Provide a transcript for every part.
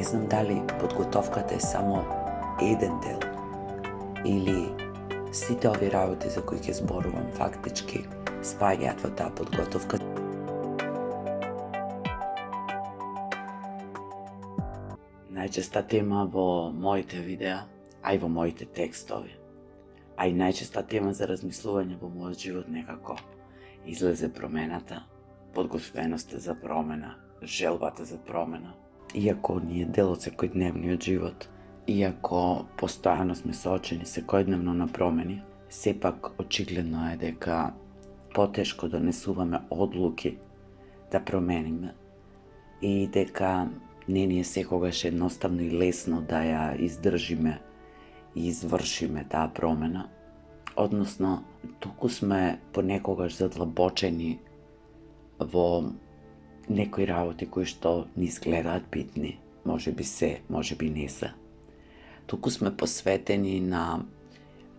Не знам дали подготовката е само еден дел или сите овие работи за кои ќе зборувам фактички спаѓаат во таа подготовка. Најчеста тема во моите видеа, а и во моите текстови, а и најчеста тема за размислување во мојот живот некако излезе промената, подготвеноста за промена, желбата за промена. Иако ни е дел од секојдневниот живот, иако постојано сме соочени секојдневно на промени, сепак очигледно е дека потешко донесуваме одлуки да промениме и дека не ни е секогаш едноставно и лесно да ја издржиме и извршиме таа промена. Односно, туку сме понекогаш задлабочени во некои работи кои што ни изгледаат битни, може би се, може би не се. Туку сме посветени на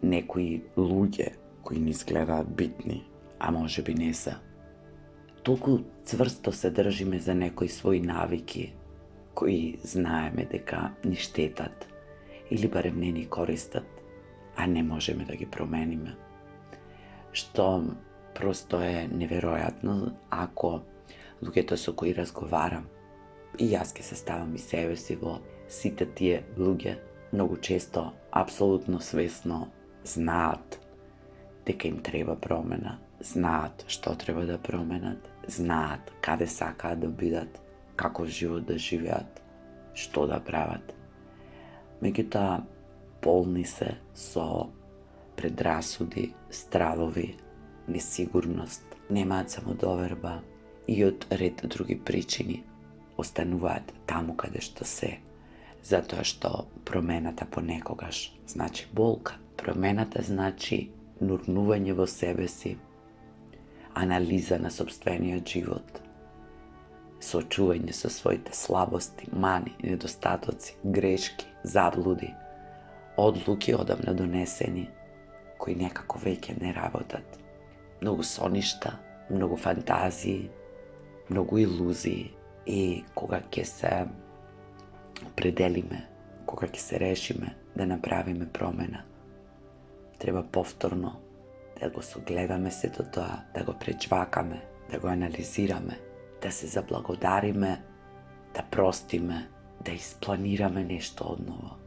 некои луѓе кои ни изгледаат битни, а може би не се. Туку цврсто се држиме за некои своји навики кои знаеме дека ни штетат или барем не ни користат, а не можеме да ги промениме. Што просто е неверојатно ако луѓето со кои разговарам, и јас ке се ставам и себе си во сите тие луѓе, многу често, апсолутно свесно знаат дека им треба промена, знаат што треба да променат, знаат каде сакаат да бидат, каков живот да живеат, што да прават. Меѓутоа, полни се со предрасуди, стравови, несигурност, немаат самодоверба и од ред други причини остануваат таму каде што се, затоа што промената понекогаш значи болка. Промената значи нурнување во себе си, анализа на сопствениот живот, соочување со своите слабости, мани, недостатоци, грешки, заблуди, одлуки одамна донесени, кои некако веќе не работат. Многу соништа, многу фантазии, многу илузии и кога ќе се определиме, кога ќе се решиме да направиме промена, треба повторно да го согледаме сето тоа, да го пречвакаме, да го анализираме, да се заблагодариме, да простиме, да испланираме нешто одново,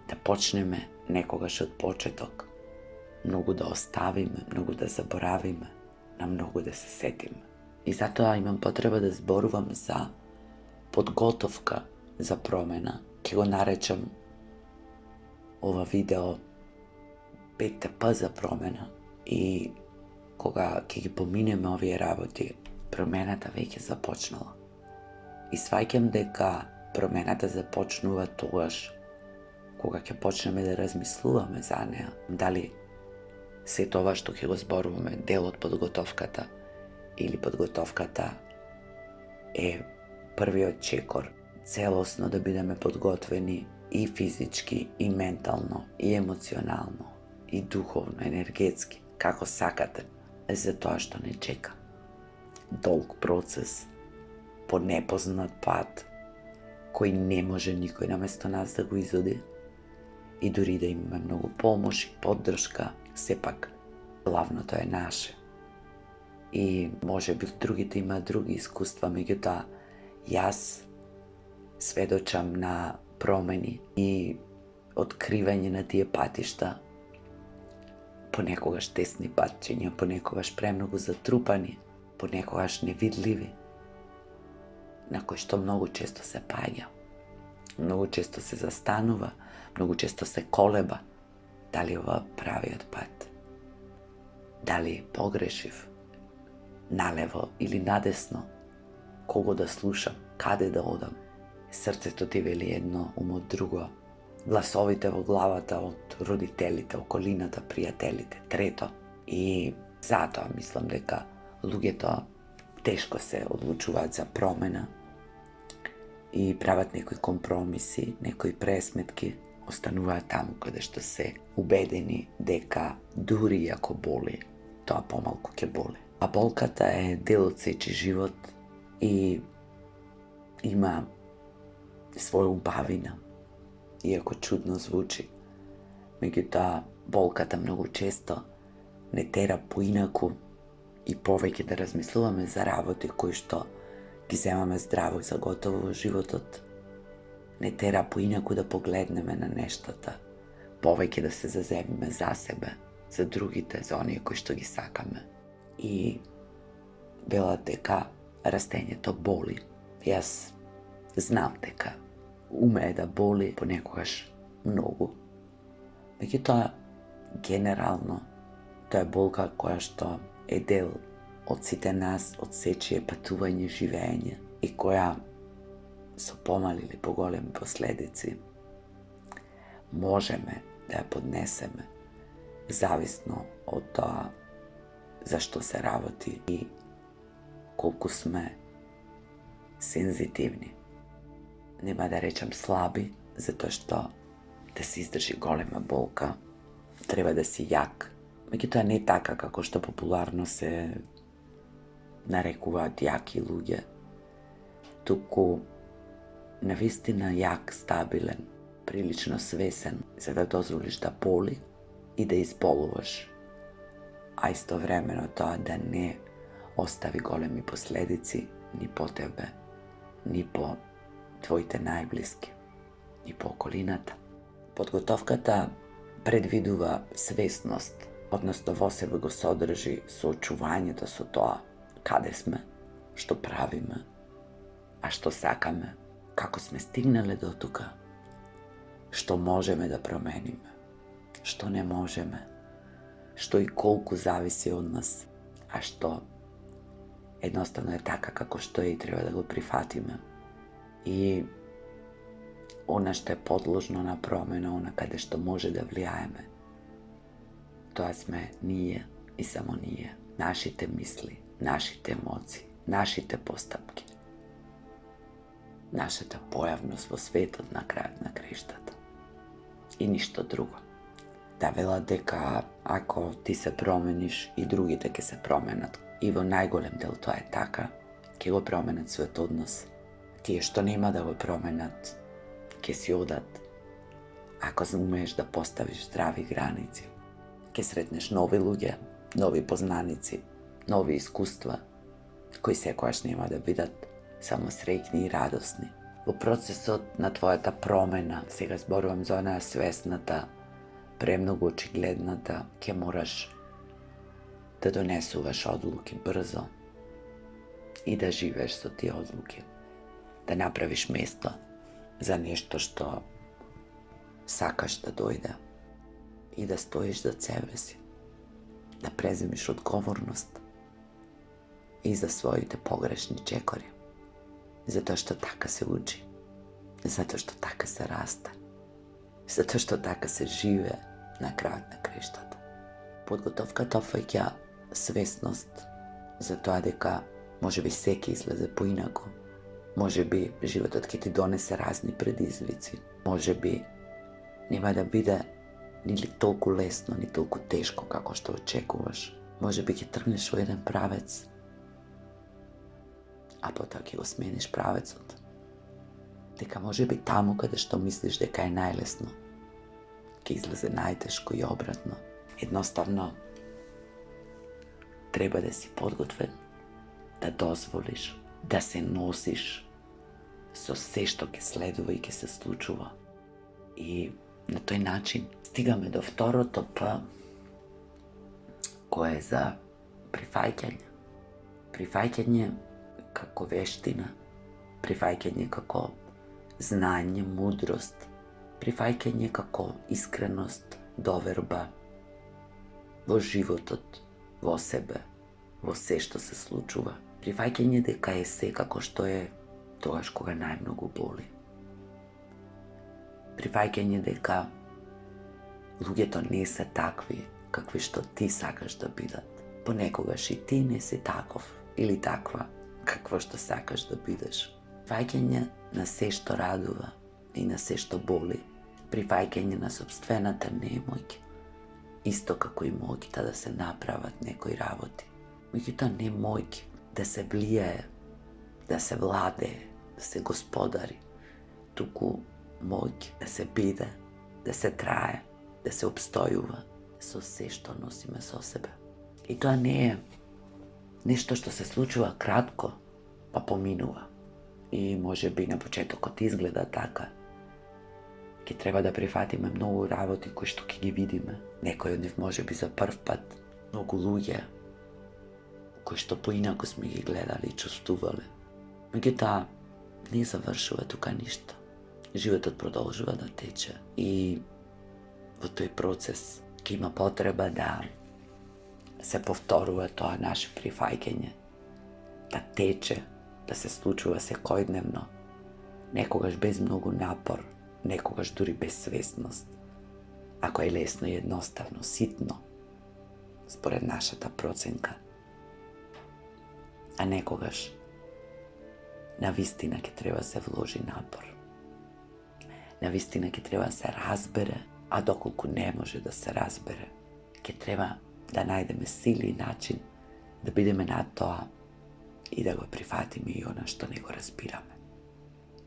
да почнеме некогаш од почеток, многу да оставиме, многу да заборавиме, на многу да се сетиме. И затоа имам потреба да зборувам за подготовка за промена. Ќе го наречам ова видео ПТП за промена и кога ќе ги поминеме овие работи, промената веќе започнала. И сваќам дека промената започнува тогаш кога ќе почнеме да размислуваме за неа. Дали се тоа што ќе го зборуваме дел од подготовката или подготовката е првиот чекор целосно да бидеме подготвени и физички, и ментално, и емоционално, и духовно, енергетски, како сакате, за тоа што не чека. Долг процес, по непознат пат, кој не може никој наместо нас да го изоди, и дури да имаме многу помош и поддршка, сепак главното е наше. И може би другите имаат други искуства, меѓутоа јас сведочам на промени и откривање на тие патишта, понекогаш тесни патчиња, понекогаш премногу затрупани, понекогаш невидливи, на кои што многу често се паѓа, многу често се застанува, многу често се колеба, дали ова правиот пат, дали погрешив, налево или надесно, кого да слушам, каде да одам. Срцето ти вели едно, умот друго, гласовите во главата од родителите, околината, пријателите, трето. И затоа мислам дека луѓето тешко се одлучуваат за промена и прават некои компромиси, некои пресметки, остануваат таму каде што се убедени дека дури ако боли, тоа помалку ќе боли. А болката е дел од сечи живот и има своја убавина. Иако чудно звучи, меѓутоа болката многу често не тера поинаку и повеќе да размислуваме за работи кои што ги земаме здраво и за готово во животот. Не тера поинаку да погледнеме на нештата, повеќе да се заземиме за себе, за другите, за оние кои што ги сакаме. И велат дека растењето боли. Јас знам дека умее да боли понекогаш многу. Меѓутоа, генерално, тоа е болка која што е дел од сите нас, од сечие патување, живење и која со помали или поголеми последици можеме да ја поднесеме, зависно од тоа за што се работи и колку сме сензитивни. Нема да речам слаби, затоа што да се издржи голема болка треба да си јак. Меѓутоа не така како што популарно се нарекуваат јаки луѓе, туку навистина јак, стабилен, прилично свесен, за да дозволиш да боли и да изболуваш, а истовремено тоа да не остави големи последици ни по тебе, ни по твоите најблиски, ни по околината. Подготовката предвидува свесност, односно во себе го содржи соочувањето со тоа каде сме, што правиме, а што сакаме, како сме стигнале до тука, што можеме да промениме, што не можеме, што и колку зависи од нас, а што едноставно е така како што е и треба да го прифатиме. И она што е подложно на промена, она каде што може да влијаеме, тоа сме ние и само ние, нашите мисли, нашите емоции, нашите постапки, нашата појавност во светот на крајот на краиштата и ништо друго. Да велат дека ако ти се промениш и другите ќе се променат, и во најголем дел тоа е така, ќе го променат својот однос. Тие што нема да го променат, ќе си одат, ако умееш да поставиш здрави граници. Ќе сретнеш нови луѓе, нови познаници, нови искуства, кои секојаш нема да бидат само среќни и радосни. Во процесот на твојата промена, сега зборувам за онаа свесната, премногу очигледната, ќе мораш да донесуваш одлуки брзо и да живееш со тие одлуки. Да направиш место за нешто што сакаш да дојде и да стоиш за себе си, да преземиш одговорност и за своите погрешни чекори, затоа што така се учи, затоа што така се расте, затоа што така се живее на крајот на краиштата. Подготовката опфаќа свесност за тоа дека можеби секи излезе поинаку, можеби животот ќе ти донесе разни предизвици, можеби нема да биде нили толку лесно, ни толку тешко како што очекуваш, можеби ќе тргнеш во еден правец, а потоа ќе го смениш правецот. Дека можеби таму каде што мислиш дека е најлесно, ќе излезе најтешко и обратно. Едноставно, треба да си подготвен, да дозволиш, да се носиш со се што ќе следува и ќе се случува. И на тој начин стигаме до второто П, кое е за прифаќање. Прифаќање како вештина, прифаќање како знање, мудрост, прифаќање како искреност, доверба во животот, во себе, во се што се случува. Прифаќање дека е се како што е тогаш кога најмногу боли. Прифаќање дека луѓето не се такви какви што ти сакаш да бидат. Понекогаш и ти не си таков или таква какво што сакаш да бидеш. Прифаќање на се што радува и на се што боли. Прифаќање на сопствената немоќ, исто како и моќта да се направат некои работи. Меѓутоа не моќ да се влијае, да се владее, да се господари, туку моќ да се биде, да се трае, да се обстојува со се што носиме со себе. И тоа не е нешто што се случува кратко, па поминува. И може би на почетокот изгледа така. Ке треба да прифатиме многу работи кои што ќе ги видиме. Некој од нив може би за прв пат, многу луѓе кои што поинако сме ги гледали и чувствувале. Меѓутоа, не завршува тука ништо. Животот продолжува да тече и во тој процес ќе има потреба да се повторува тоа наше прифаќање, да тече, да се случува секојдневно, некогаш без многу напор, некогаш дури без свесност, ако е лесно и едноставно, ситно, според нашата проценка. А некогаш, навистина ќе треба да се вложи напор. Навистина ќе треба да се разбере, а доколку не може да се разбере, ќе треба да најдеме сили и начин да бидеме над тоа и да го прифатиме и она што не го разбираме.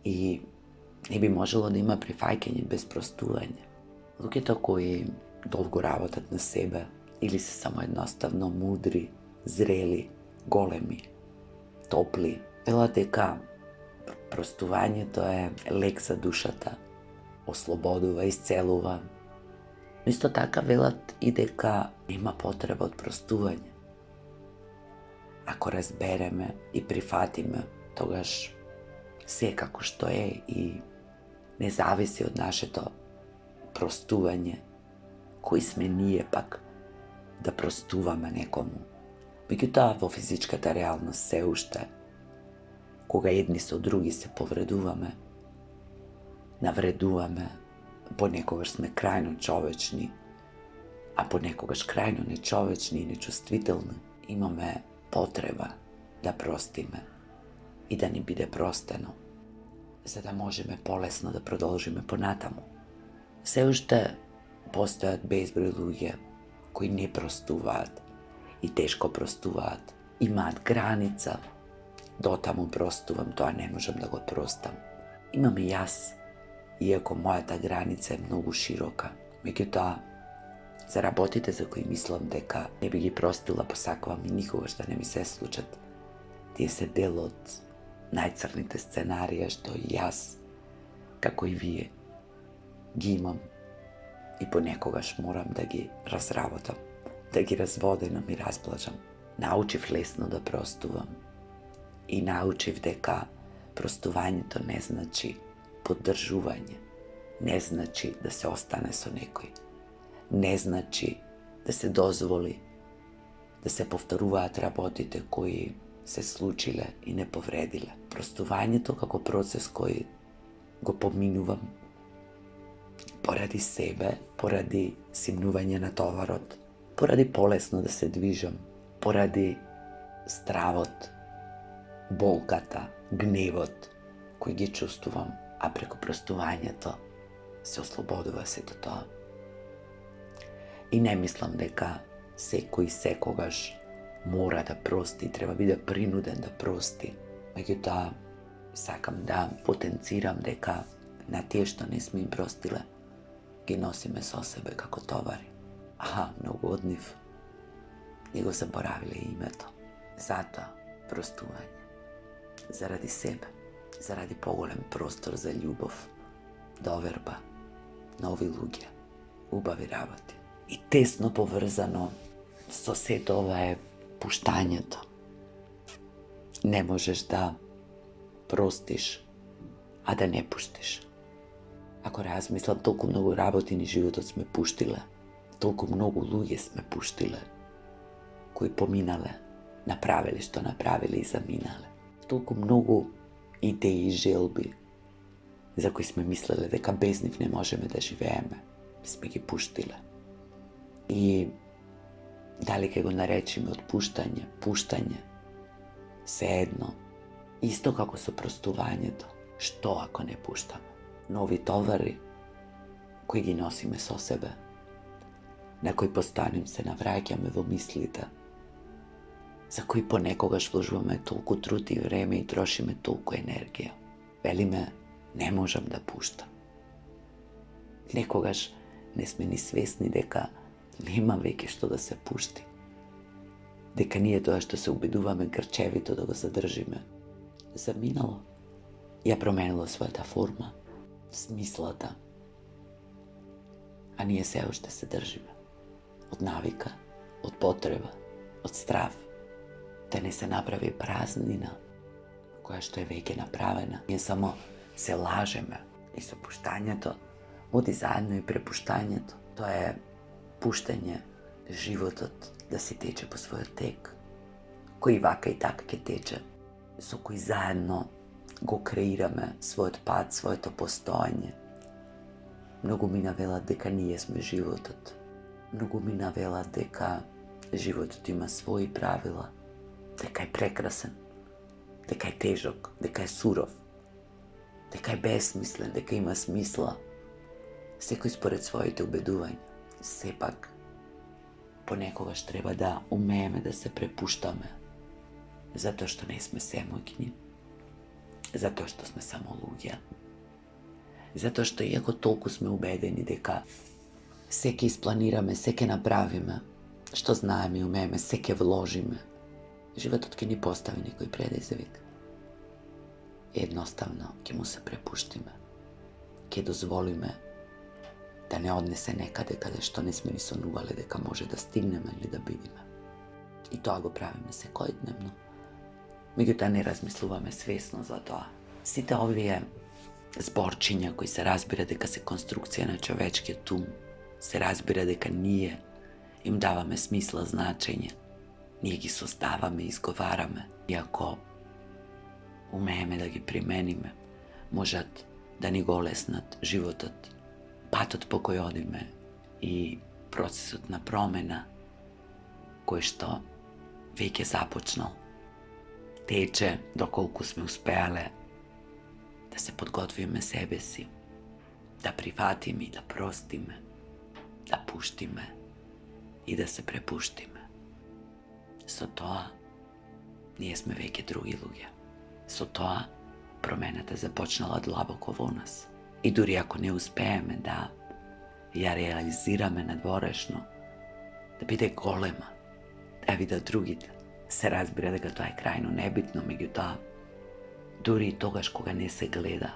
И не би можело да има прифаќање без простување. Луѓето кои долго работат на себе или се само едноставно мудри, зрели, големи, топли, велат дека простувањето е лек за душата, ослободува, исцелува. Но исто така велат и дека нема потреба од простување. Ако разбереме и прифатиме, тогаш се како што е и не зависи од нашето простување, кои сме ние пак да простуваме некому. Меѓутоа во физичката реалност се уште, кога едни со други се повредуваме, навредуваме, понекогаш сме крајно човечни, а понекогаш крајно нечовечни и нечувствителни, имаме потреба да простиме и да ни биде простено, за да можеме полесно да продолжиме понатаму. Се уште постојат безброј луѓе кои не простуваат и тешко простуваат, имаат граница, дотаму простувам, тоа не можам да го простам. Имам и јас, иако мојата граница е многу широка. Меѓутоа, за работите за кои мислам дека не би ги простила, посакувам и никогаш да не ми се случат. Тие се дел од најцрните сценарија што и јас, како и вие, ги имам и понекогаш морам да ги разработам, да ги разводенам и разблажам. Научив лесно да простувам и научив дека простувањето не значи поддржување, не значи да се остане со некој, не значи да се дозволи да се повторуваат работите кои се случиле и не повредиле. Простувањето како процес кој го поминувам поради себе, поради симнување на товарот, поради полесно да се движам, поради стравот, болката, гневот кој ги чувствувам, а преку простувањето се ослободува сето тоа. И не мислам дека секој секогаш мора да прости, треба биде принуден да прости. Меѓутоа, сакам да потенцирам дека на тие што не сме им простиле, ги носиме со себе како товари. Многу од нив не го заборавиле името. Затоа простување. Заради себе, заради поголем простор за љубов, доверба, нови луѓе, убави работи. И тесно поврзано со сето ова е пуштањето. Не можеш да простиш, а да не пуштиш. Ако размислам, толку многу работи ни животот сме пуштиле, толку многу луѓе сме пуштиле, кои поминале, направиле што направиле и заминале. Толку многу идеи и желби за кои сме мислеле дека без нив не можеме да живееме, сме ги пуштиле. И дали ке го наречиме отпуштање, пуштање, се едно, исто како со простувањето, што ако не пуштаме? Нови товари кои ги носиме со себе, на кои постојано се навраќаме во мислите, за кои понекогаш вложуваме толку труд и време и трошиме толку енергија. Велиме не можам да пуштам. Некогаш не сме ни свесни дека нема веќе што да се пушти. Дека ние тоа што се убедуваме грчевито да го задржиме, заминало. Ја променило својата форма, смислата. А ние се уште се држиме. Од навика, од потреба, од страв. Да не се направи празнина, која што е веќе направена. Ние само се лажеме. И со пуштањето оди заедно и препуштањето. Тоа е пуштање животот да си тече по својот тек, кој вака и така ќе тече, со кој заедно го креираме својот пат, своето постоење. Многу ми навелат дека ние сме животот. Многу ми навелат дека животот има своји правила, дека е прекрасен, дека е тежок, дека е суров, дека е безсмислен, дека има смисла. Секој според своите убедувања. Сепак, понекогаш треба да умееме да се препуштаме, затоа што не сме семојни, затоа што сме само луѓе, затоа што иако толку сме убедени дека се ќе испланираме, се ќе направиме, што знаеме и умееме, се ќе вложиме, животот ќе ни постави некој предизвик. Едноставно ќе му се препуштиме, ќе дозволиме да не однесе некаде каде што не сме ни сонувале дека може да стигнеме или да бидеме. И тоа го правиме секојдневно. Меѓутоа не размислуваме свесно за тоа. Сите овие зборчиња кои се разбира дека се конструкција на човечкиот ум, се разбира дека ние им даваме смисла, значење. Ние ги создаваме, изговараме. И ако умееме да ги примениме, можат да ни го олеснат животот, патот по кој одиме и процесот на промена кој што веќе започнал. Тече доколку сме успеале да се подготвиме себе си, да прифатиме и да простиме, да пуштиме и да се препуштиме. Со тоа ние сме веќе други луѓе. Со тоа промената започнала длабоко во нас. И дури ако не успееме да ја реализираме надворешно, да биде голема, да ја видат другите, се разбира дека тоа е крајно небитно, меѓутоа, дури и тогаш кога не се гледа,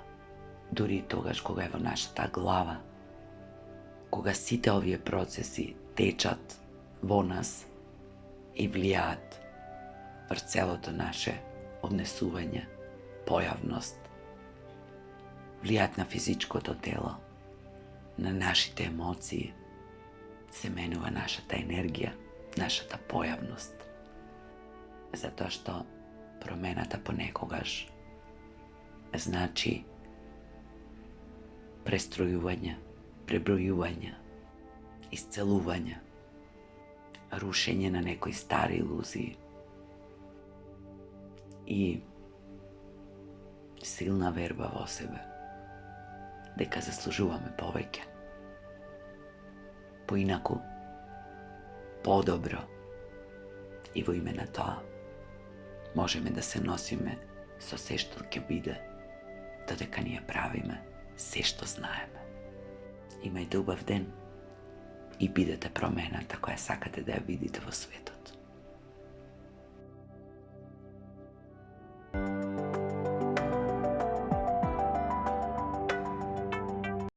дури и тогаш кога е во нашата глава, кога сите овие процеси течат во нас и влијаат врз целото наше однесување, појавност, влијаат на физичкото тело, на нашите емоции, се менува нашата енергија, нашата појавност. Затоа што промената понекогаш значи престројување, пребројување, исцелување, рушење на некои стари илузии и силна верба во себе дека заслужуваме повеќе, поинаку, подобро, и во име на тоа можеме да се носиме со се што ќе биде, додека ние правиме се што знаеме. Имајте убав ден и бидете промената која сакате да ја видите во светот.